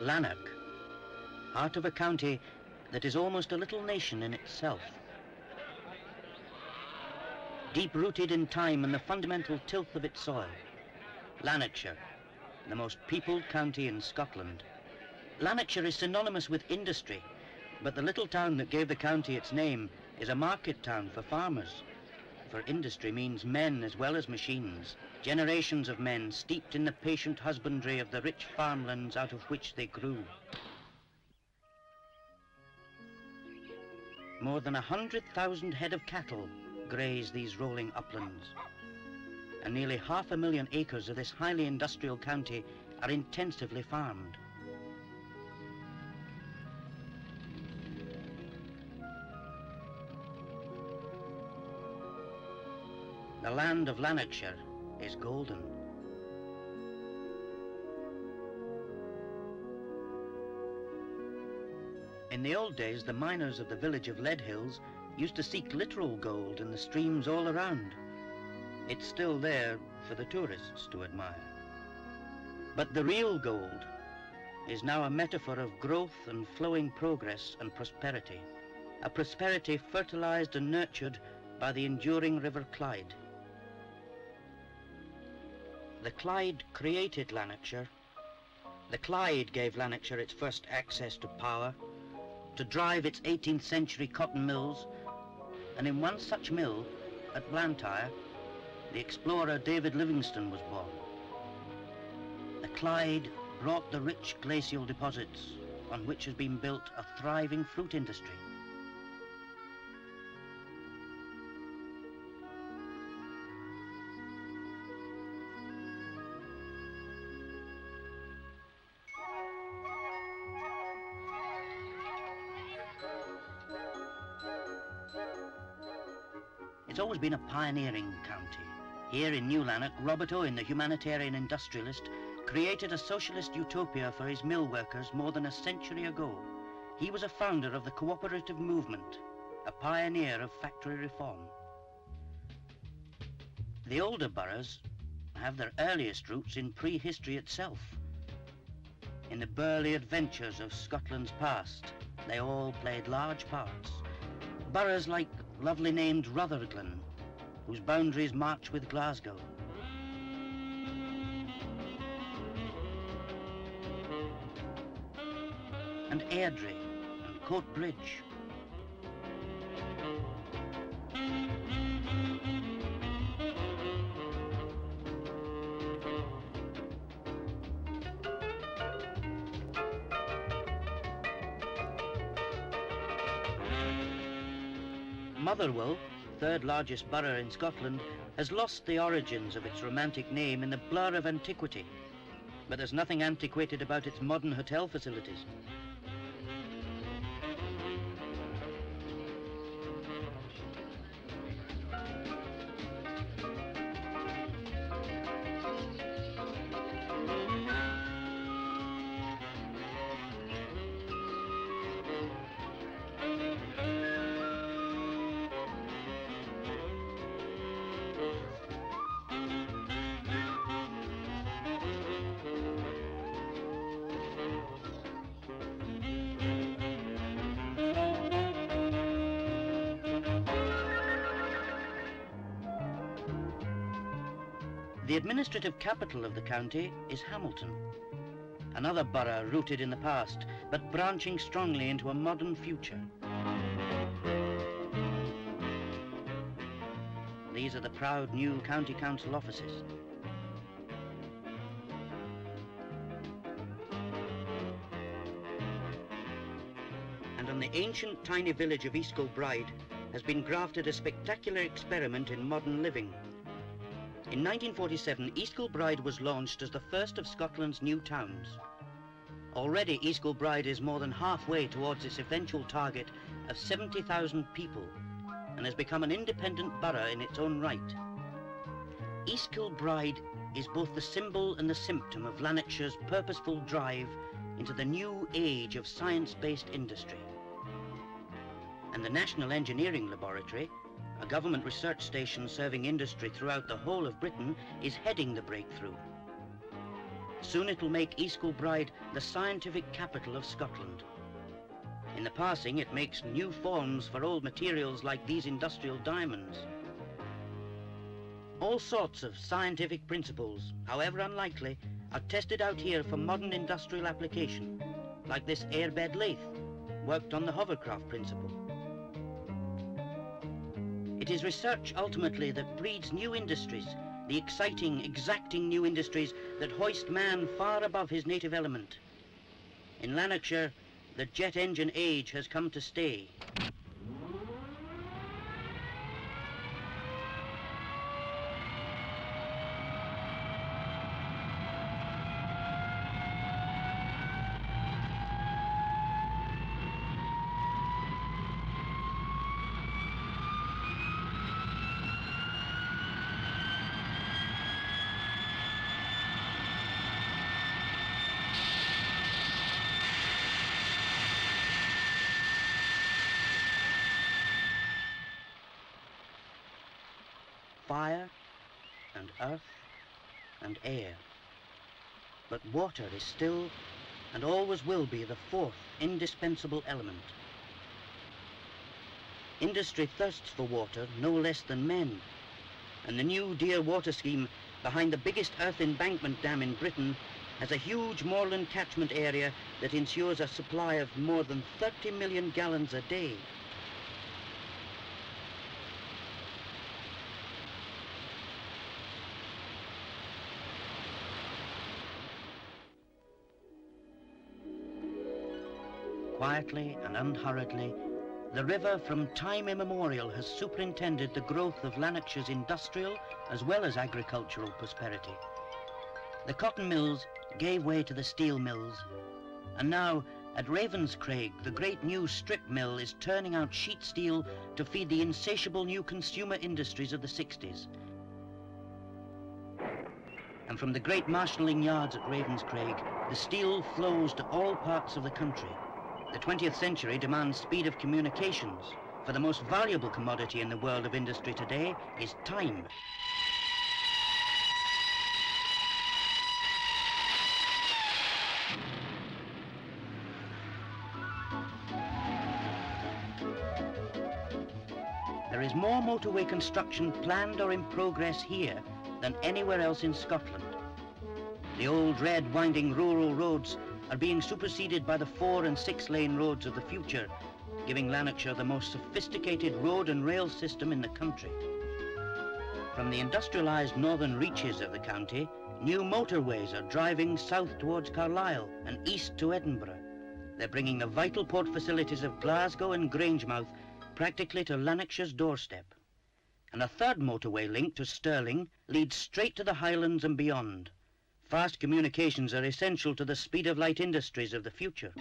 Lanark, heart of a county that is almost a little nation in itself. Deep-rooted in time and the fundamental tilth of its soil, Lanarkshire, the most peopled county in Scotland. Lanarkshire is synonymous with industry, but the little town that gave the county its name is a market town for farmers. For industry means men as well as machines, generations of men steeped in the patient husbandry of the rich farmlands out of which they grew. More than 100,000 head of cattle graze these rolling uplands, and nearly 500,000 acres of this highly industrial county are intensively farmed. The land of Lanarkshire is golden. In the old days, the miners of the village of Lead Hills used to seek literal gold in the streams all around. It's still there for the tourists to admire. But the real gold is now a metaphor of growth and flowing progress and prosperity, a prosperity fertilized and nurtured by the enduring river Clyde. The Clyde created Lanarkshire. The Clyde gave Lanarkshire its first access to power, to drive its 18th century cotton mills, and in one such mill, at Blantyre, the explorer David Livingstone was born. The Clyde brought the rich glacial deposits on which has been built a thriving fruit industry. It's always been a pioneering county. Here in New Lanark, Robert Owen, the humanitarian industrialist, created a socialist utopia for his mill workers more than a century ago. He was a founder of the cooperative movement, a pioneer of factory reform. The older boroughs have their earliest roots in prehistory itself. In the burly adventures of Scotland's past, they all played large parts. Boroughs like lovely named Rutherglen, whose boundaries march with Glasgow. And Airdrie and Coatbridge. Motherwell, third largest borough in Scotland, has lost the origins of its romantic name in the blur of antiquity, but there's nothing antiquated about its modern hotel facilities. The administrative capital of the county is Hamilton, another borough rooted in the past, but branching strongly into a modern future. These are the proud new county council offices. And on the ancient tiny village of East Kilbride has been grafted a spectacular experiment in modern living. In 1947, East Kilbride was launched as the first of Scotland's new towns. Already East Kilbride is more than halfway towards its eventual target of 70,000 people and has become an independent borough in its own right. East Kilbride is both the symbol and the symptom of Lanarkshire's purposeful drive into the new age of science-based industry. And the National Engineering Laboratory, a government research station serving industry throughout the whole of Britain, is heading the breakthrough. soon it'll make East Kilbride the scientific capital of Scotland. In the passing, it makes new forms for old materials like these industrial diamonds. All sorts of scientific principles, however unlikely, are tested out here for modern industrial application, like this airbed lathe, worked on the hovercraft principle. It is research, ultimately, that breeds new industries, the exciting, exacting new industries that hoist man far above his native element. In Lanarkshire, the jet engine age has come to stay. Fire and earth and air. But water is still and always will be the fourth indispensable element. Industry thirsts for water no less than men, and the new Deer water scheme behind the biggest earth embankment dam in Britain has a huge moorland catchment area that ensures a supply of more than 30 million gallons a day. Quietly and unhurriedly, the river from time immemorial has superintended the growth of Lanarkshire's industrial as well as agricultural prosperity. The cotton mills gave way to the steel mills, and now at Ravenscraig the great new strip mill is turning out sheet steel to feed the insatiable new consumer industries of the 60s. And from the great marshalling yards at Ravenscraig, the steel flows to all parts of the country. The 20th century demands speed of communications, for the most valuable commodity in the world of industry today is time. There is more motorway construction planned or in progress here than anywhere else in Scotland. The old red winding rural roads are being superseded by the 4- and 6-lane roads of the future, giving Lanarkshire the most sophisticated road and rail system in the country. From the industrialised northern reaches of the county, new motorways are driving south towards Carlisle and east to Edinburgh. They're bringing the vital port facilities of Glasgow and Grangemouth practically to Lanarkshire's doorstep. And a third motorway link to Stirling leads straight to the Highlands and beyond. Fast communications are essential to the speed of light industries of the future.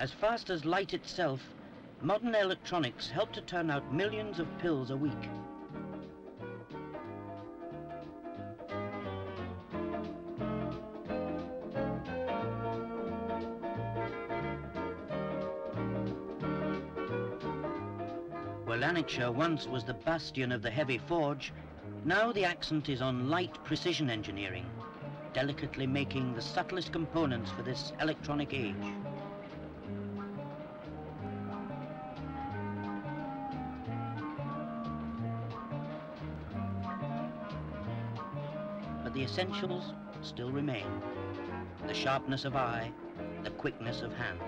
As fast as light itself, modern electronics help to turn out millions of pills a week. Where Lanarkshire once was the bastion of the heavy forge, now the accent is on light precision engineering, delicately making the subtlest components for this electronic age. But the essentials still remain: the sharpness of eye, the quickness of hand.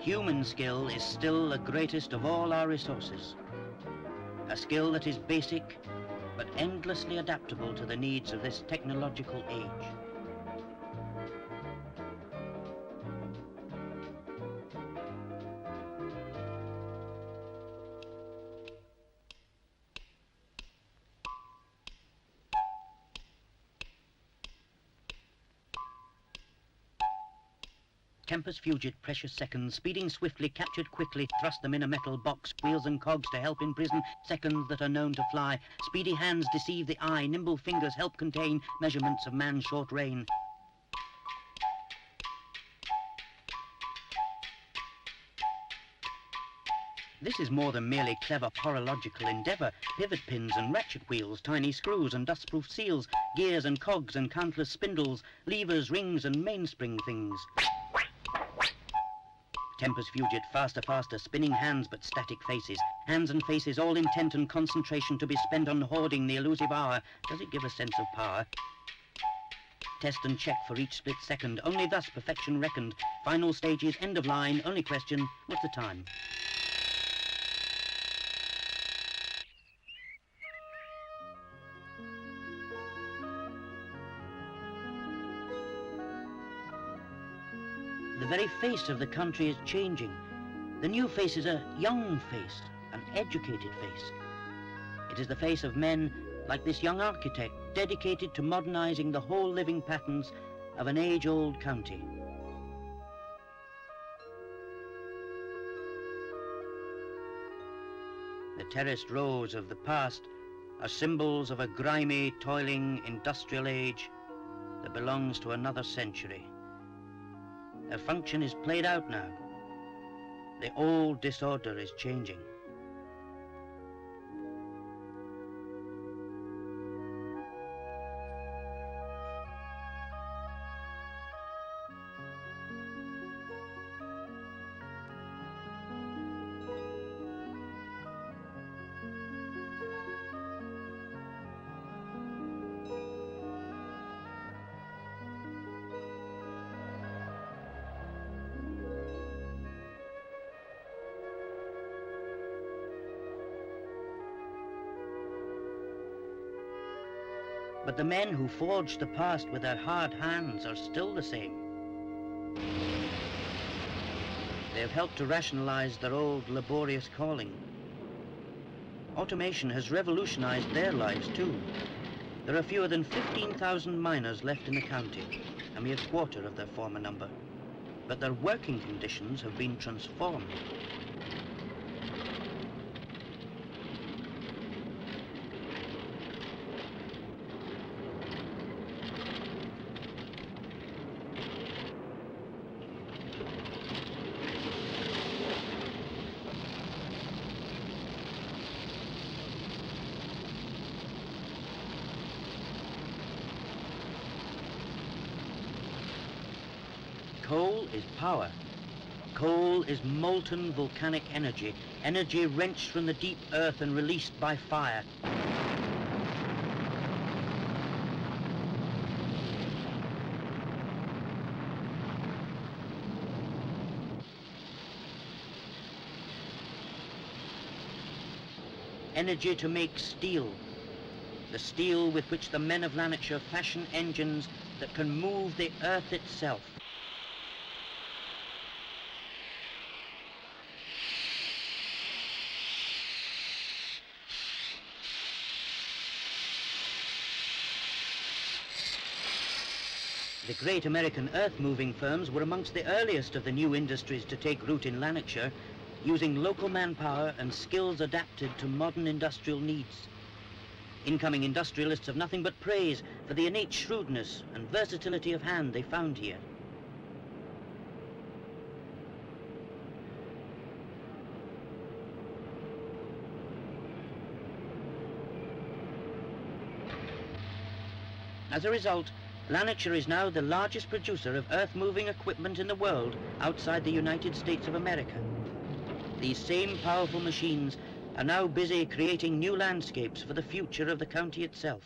Human skill is still the greatest of all our resources, a skill that is basic but endlessly adaptable to the needs of this technological age. Tempus fugit, precious seconds, speeding swiftly, captured quickly, thrust them in a metal box, wheels and cogs to help in prison, seconds that are known to fly, speedy hands deceive the eye, nimble fingers help contain measurements of man's short reign. This is more than merely clever horological endeavour. Pivot pins and ratchet wheels, tiny screws and dustproof seals, gears and cogs and countless spindles, levers, rings and mainspring things. Tempus fugit, faster, faster, spinning hands but static faces. Hands and faces all intent and concentration to be spent on hoarding the elusive hour. Does it give a sense of power? Test and check for each split second. Only thus perfection reckoned. Final stages, end of line. Only question, what's the time? The very face of the country is changing. The new face is a young face, an educated face. It is the face of men like this young architect, dedicated to modernizing the whole living patterns of an age-old county. The terraced rows of the past are symbols of a grimy, toiling, industrial age that belongs to another century. Their function is played out now. The old disorder is changing. But the men who forged the past with their hard hands are still the same. They have helped to rationalize their old laborious calling. Automation has revolutionized their lives too. There are fewer than 15,000 miners left in the county, a mere quarter of their former number. But their working conditions have been transformed. Coal is power. Coal is molten volcanic energy, energy wrenched from the deep earth and released by fire. Energy to make steel, the steel with which the men of Lanarkshire fashion engines that can move the earth itself. The great American earth-moving firms were amongst the earliest of the new industries to take root in Lanarkshire, using local manpower and skills adapted to modern industrial needs. Incoming industrialists have nothing but praise for the innate shrewdness and versatility of hand they found here. As a result, Lanarkshire is now the largest producer of earth-moving equipment in the world outside the United States of America. These same powerful machines are now busy creating new landscapes for the future of the county itself.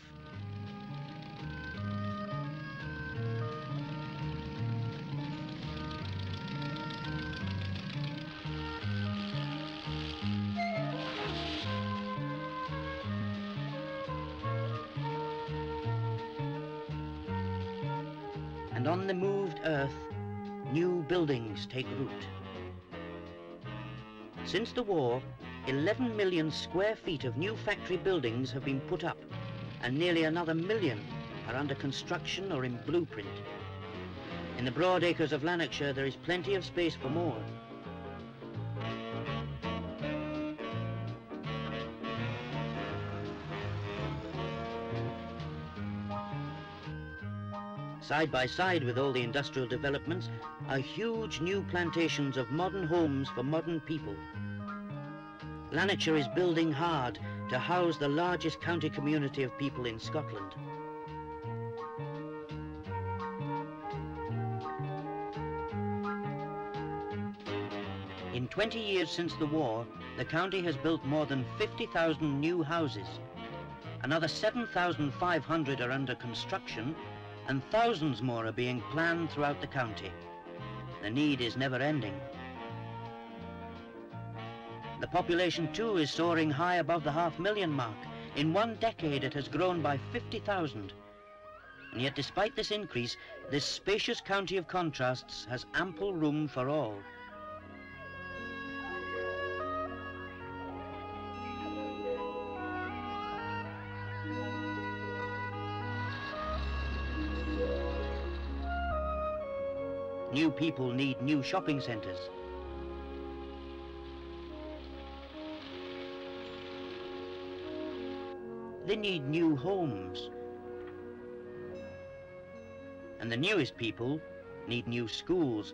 And on the moved earth, new buildings take root. Since the war, 11 million square feet of new factory buildings have been put up, and nearly another million are under construction or in blueprint. In In the broad acres of Lanarkshire there is plenty of space for more. Side by side with all the industrial developments are huge new plantations of modern homes for modern people. Lanarkshire is building hard to house the largest county community of people in Scotland. In 20 years since the war, the county has built more than 50,000 new houses. Another 7,500 are under construction, and thousands more are being planned throughout the county. The need is never ending. The population too is soaring high above the 500,000 mark. In 1 decade it has grown by 50,000. And yet despite this increase, this spacious county of contrasts has ample room for all. New people need new shopping centres. They need new homes. And the newest people need new schools.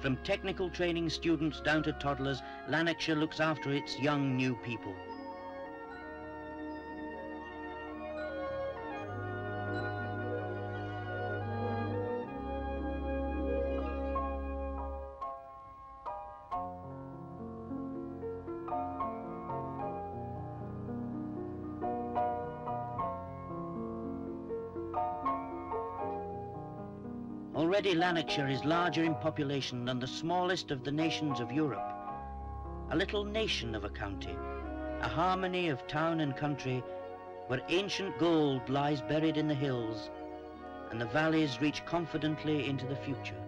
From technical training students down to toddlers, Lanarkshire looks after its young new people. Already Lanarkshire is larger in population than the smallest of the nations of Europe. A little nation of a county, a harmony of town and country, where ancient gold lies buried in the hills and the valleys reach confidently into the future.